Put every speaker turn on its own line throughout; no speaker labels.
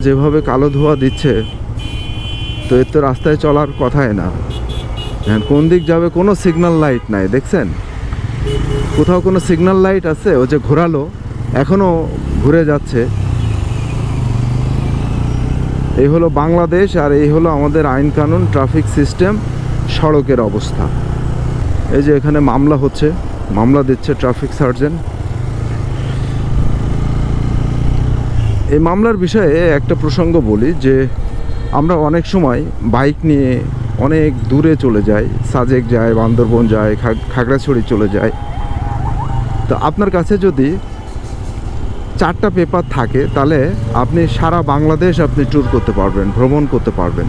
যেভাবে কালো ধোঁয়া দিচ্ছে, তো এর তো রাস্তায় চলার কথাই না। কোন দিক যাবে কোনো সিগন্যাল লাইট নাই, দেখছেন? কোথাও কোনো সিগন্যাল লাইট আছে? ও যে ঘোরালো, এখনও ঘুরে যাচ্ছে। এই হলো বাংলাদেশ, আর এই হলো আমাদের আইন কানুন, ট্রাফিক সিস্টেম, সড়কের অবস্থা। এই যে এখানে মামলা হচ্ছে, মামলা দিচ্ছে ট্রাফিক সার্জেন্ট। এই মামলার বিষয়ে একটা প্রসঙ্গ বলি যে আমরা অনেক সময় বাইক নিয়ে অনেক দূরে চলে যাই, সাজেক যায়, বান্দরবন যায়, খাগড়াছড়ি চলে যায়। তো আপনার কাছে যদি 4টা পেপার থাকে, তাহলে আপনি সারা বাংলাদেশ আপনি ট্যুর করতে পারবেন, ভ্রমণ করতে পারবেন।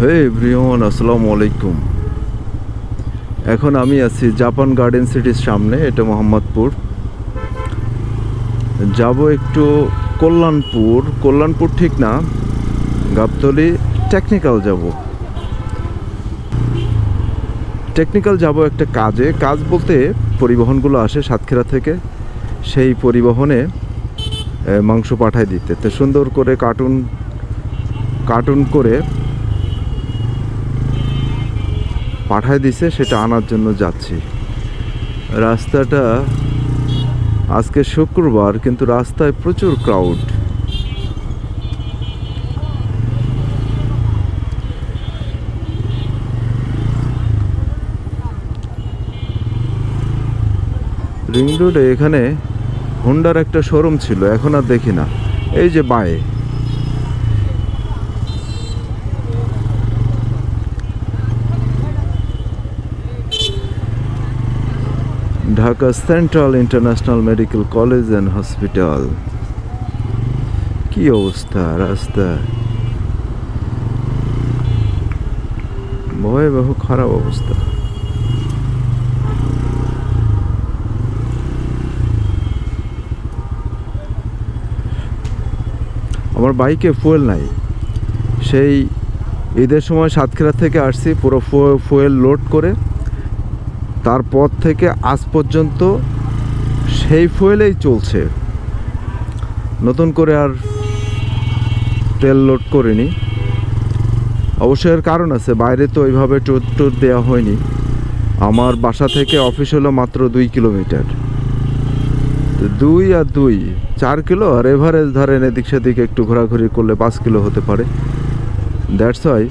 হে এভরিওয়ান, আসসালামু আলাইকুম। এখন আমি আছি জাপান গার্ডেন সিটির সামনে, এটা মোহাম্মদপুর। যাব একটু কল্যাণপুর ঠিক না, গাবতলী টেকনিক্যাল যাব একটা কাজ বলতে পরিবহনগুলো আসে সাতক্ষীরা থেকে, সেই পরিবহনে মাংস পাঠায় দিতে। তো সুন্দর করে কার্টুন করে পাঠায় দিছে, সেটা আনার জন্য যাচ্ছি। রাস্তাটা আজকে শুক্রবার, কিন্তু রাস্তায় প্রচুর ক্রাউড। রিং রোডে এখানে হোন্ডার একটা শোরুম ছিল, এখন আর দেখি না। এই যে বাঁয়ে Dhaka central international medical college and hospital. কি অবস্থা রাস্তা, ভয়াবহ খারাপ অবস্থা। আমার বাইকে ফুয়েল নাই। সেই ঈদের সময় সাতক্ষীরা থেকে আসছি, পুরো ফুয়েল লোড করে, তারপর থেকে আজ পর্যন্ত সেই ফুয়েলেই চলছে, নতুন করে আর তেল লোড করিনি। অবশ্যই এর কারণ আছে, বাইরে তো ওইভাবে ট্যুর দেওয়া হয়নি। আমার বাসা থেকে অফিস হলো মাত্র 2 কিলোমিটার, 2 আর 2 4 কিলো, আর এভারেজ ধরেন এদিক সেদিক একটু ঘোরাঘুরি করলে 5 কিলো হতে পারে। দ্যাটস ওয়াই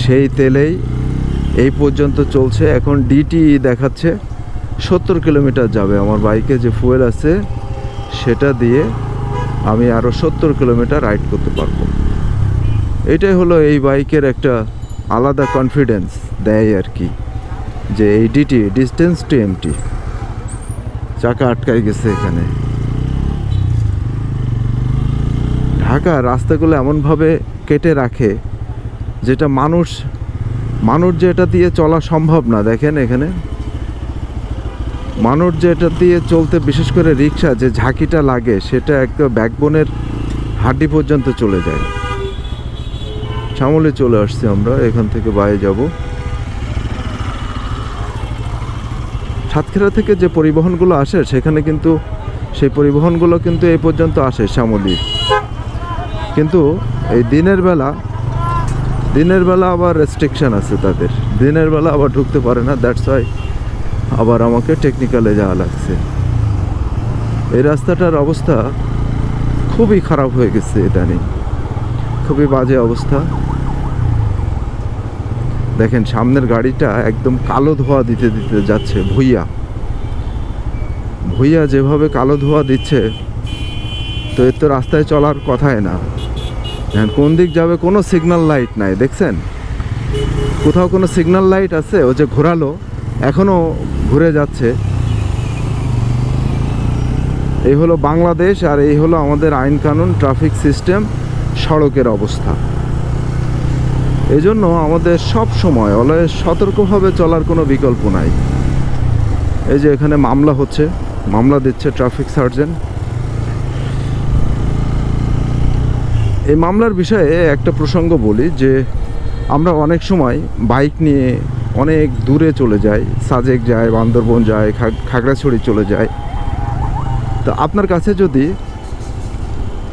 সেই তেলেই এই পর্যন্ত চলছে। এখন ডিটি দেখাচ্ছে 70 কিলোমিটার যাবে। আমার বাইকে যে ফুয়েল আছে সেটা দিয়ে আমি আরও 70 কিলোমিটার রাইড করতে পারবো। এটাই হলো এই বাইকের একটা আলাদা কনফিডেন্স দেয় আর কি, যে এই ডিটি, ডিস্টেন্স টু এমটি। চাকা আটকায় গেছে এখানে। ঢাকা রাস্তাগুলো এমনভাবে কেটে রাখে যেটা মানুষ যে এটা দিয়ে চলা সম্ভব না। দেখেন এখানে মানুষ যে এটা দিয়ে চলতে, বিশেষ করে রিক্সা যে ঝাঁকিটা লাগে, সেটা একদম ব্যাকবোনের হাড্ডি পর্যন্ত চলে যায়। শ্যামলী চলে আসছি আমরা, এখান থেকে বাইরে যাব। সাতক্ষীরা থেকে যে পরিবহনগুলো আসে, সেখানে কিন্তু সেই পরিবহনগুলো কিন্তু এই পর্যন্ত আসে শ্যামলী। কিন্তু এই দিনের বেলা আবার রেস্ট্রিকশন আছে তাদের, দিনের বেলা আবার ঢুকতে পারে না। দ্যাটস ওয়াই আবার আমাকে টেকনিক্যালে যাওয়া লাগছে। এই রাস্তাটার অবস্থা খুবই খারাপ হয়ে গেছে, এটা নিয়ে খুবই বাজে অবস্থা। দেখেন সামনের গাড়িটা একদম কালো ধোঁয়া দিতে যাচ্ছে। ভুইয়া যেভাবে কালো ধোঁয়া দিচ্ছে, তো এর তো রাস্তায় চলার কথাই না। কোন দিক যাবে কোনো সিগন্যাল লাইট নাই, দেখছেন? কোথাও কোনো সিগন্যাল লাইট আছে? ও যে ঘোরালো, এখনও ঘুরে যাচ্ছে। এই হলো বাংলাদেশ, আর এই হলো আমাদের আইন কানুন, ট্রাফিক সিস্টেম, সড়কের অবস্থা। এই জন্য আমাদের সব সময় অলওয়েজ সতর্কভাবে চলার কোনো বিকল্প নাই। এই যে এখানে মামলা হচ্ছে, মামলা দিচ্ছে ট্রাফিক সার্জেন্ট। এই মামলার বিষয়ে একটা প্রসঙ্গ বলি যে আমরা অনেক সময় বাইক নিয়ে অনেক দূরে চলে যায়, সাজেক যায়, বান্দরবন যায়, খাগড়াছড়ি চলে যায়। তো আপনার কাছে যদি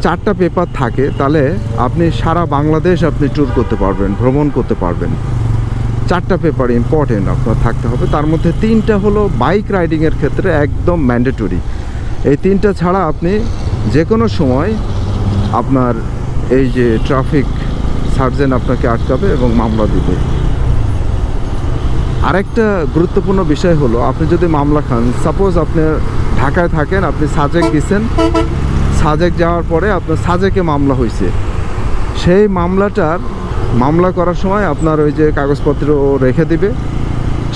4টা পেপার থাকে তাহলে আপনি সারা বাংলাদেশ আপনি ট্যুর করতে পারবেন, ভ্রমণ করতে পারবেন। 4টা পেপার ইম্পর্টেন্ট আপনার থাকতে হবে। তার মধ্যে 3টা হলো বাইক রাইডিংয়ের ক্ষেত্রে একদম ম্যান্ডেটরি। এই 3টা ছাড়া আপনি যে কোনো সময় আপনার এই যে ট্রাফিক সার্জেন্ট আপনাকে আটকাবে এবং মামলা দিবে। আরেকটা গুরুত্বপূর্ণ বিষয় হলো, আপনি যদি মামলা খান, সাপোজ আপনি ঢাকায় থাকেন, আপনি সাজেক গেছেন, সাজেক যাওয়ার পরে আপনার সাজেকে মামলা হয়েছে, সেই মামলা করার সময় আপনার ওই যে কাগজপত্র রেখে দিবে,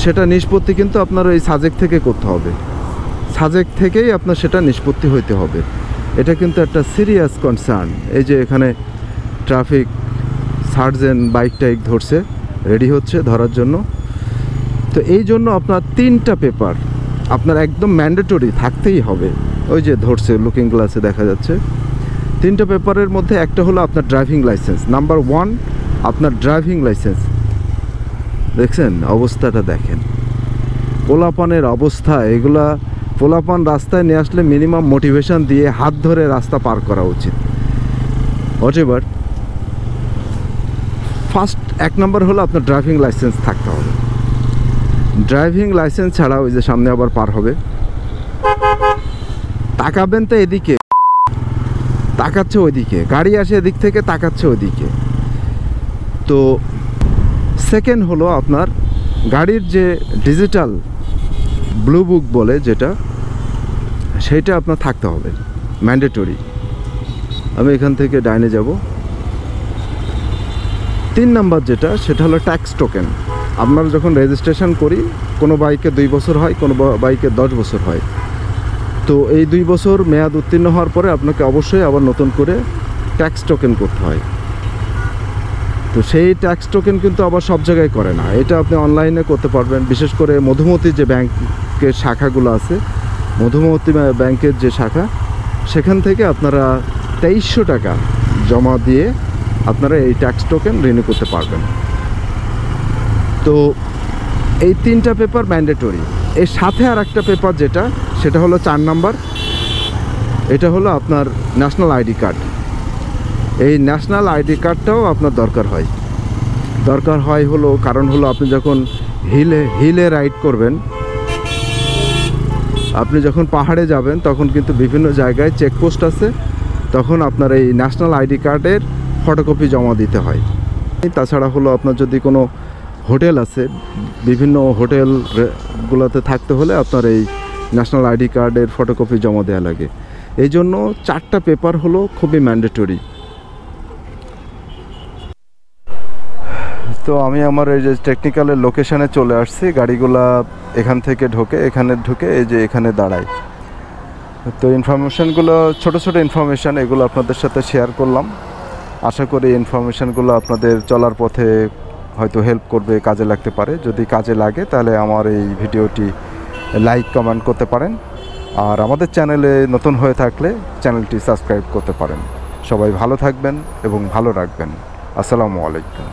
সেটা নিষ্পত্তি কিন্তু আপনার ওই সাজেক থেকে করতে হবে। সাজেক থেকেই আপনার সেটা নিষ্পত্তি হইতে হবে। এটা কিন্তু একটা সিরিয়াস কনসার্ন। এই যে এখানে ট্রাফিক সার্জেন্ট বাইক টাইক ধরছে, রেডি হচ্ছে ধরার জন্য। তো এই জন্য আপনার 3টা পেপার আপনার একদম ম্যান্ডেটরি থাকতেই হবে। ওই যে ধরছে, লুকিং গ্লাসে দেখা যাচ্ছে। 3টা পেপারের মধ্যে একটা হলো আপনার ড্রাইভিং লাইসেন্স। নাম্বার 1 আপনার ড্রাইভিং লাইসেন্স। দেখছেন অবস্থাটা, দেখেন পোলাপানের অবস্থা। এগুলা পোলাপান রাস্তায় নিয়ে আসলে মিনিমাম মোটিভেশন দিয়ে হাত ধরে রাস্তা পার করা উচিত। হোয়াটএভার, ফার্স্ট 1 নম্বর হলো আপনার ড্রাইভিং লাইসেন্স থাকতে হবে। ড্রাইভিং লাইসেন্স ছাড়া ওই যে সামনে আবার পার হবে, তাকাবেন তো এদিকে, তাকাচ্ছে ওইদিকে, গাড়ি আসে এদিক থেকে, তাকাচ্ছে ওইদিকে। তো সেকেন্ড হলো আপনার গাড়ির যে ডিজিটাল ব্লু বুক বলে যেটা, সেইটা আপনার থাকতে হবে, ম্যান্ডেটরি। আমি এখান থেকে ডাইনে যাব। 3 নাম্বার যেটা, সেটা হলো ট্যাক্স টোকেন। আপনারা যখন রেজিস্ট্রেশন করি, কোনো বাইকে 2 বছর হয়, কোনো বাইকে 10 বছর হয়। তো এই 2 বছর মেয়াদ উত্তীর্ণ হওয়ার পরে আপনাকে অবশ্যই আবার নতুন করে ট্যাক্স টোকেন করতে হয়। তো সেই ট্যাক্স টোকেন কিন্তু আবার সব জায়গায় করে না, এটা আপনি অনলাইনে করতে পারবেন। বিশেষ করে মধুমতি যে ব্যাংকের শাখাগুলো আছে, মধুমতি ব্যাংকের যে শাখা, সেখান থেকে আপনারা 2300 টাকা জমা দিয়ে আপনারা এই ট্যাক্স টোকেন রিনিউ করতে পারবেন। তো এই 3টা পেপার ম্যান্ডেটরি। এর সাথে আর একটা পেপার যেটা, সেটা হলো 4 নাম্বার। এটা হলো আপনার ন্যাশনাল আইডি কার্ড। এই ন্যাশনাল আইডি কার্ডটাও আপনার দরকার হয় হলো, কারণ হলো আপনি যখন হিলে রাইড করবেন, আপনি যখন পাহাড়ে যাবেন, তখন কিন্তু বিভিন্ন জায়গায় চেকপোস্ট আছে, তখন আপনার এই ন্যাশনাল আইডি কার্ডের ফটোকপি জমা দিতে হয়। তাছাড়া হলো আপনার যদি কোনো হোটেল আছে, বিভিন্ন হোটেলগুলোতে থাকতে হলে আপনার এই ন্যাশনাল আইডি কার্ডের ফটোকপি জমা দেওয়া লাগে। এই জন্য 4টা পেপার হলো খুবই ম্যান্ডেটরি। তো আমি আমার এই যে টেকনিক্যালের লোকেশানে চলে আসছি। গাড়িগুলা এখান থেকে এখানে ঢুকে এই যে এখানে দাঁড়ায়। তো ইনফরমেশানগুলো ছোট ইনফরমেশান, এগুলো আপনাদের সাথে শেয়ার করলাম। আশা করি ইনফরমেশানগুলো আপনাদের চলার পথে হয়তো হেল্প করবে, কাজে লাগতে পারে। যদি কাজে লাগে তাহলে আমার এই ভিডিওটি লাইক কমেন্ট করতে পারেন। আর আমাদের চ্যানেলে নতুন হয়ে থাকলে চ্যানেলটি সাবস্ক্রাইব করতে পারেন। সবাই ভালো থাকবেন এবং ভালো রাখবেন। আসসালামু আলাইকুম।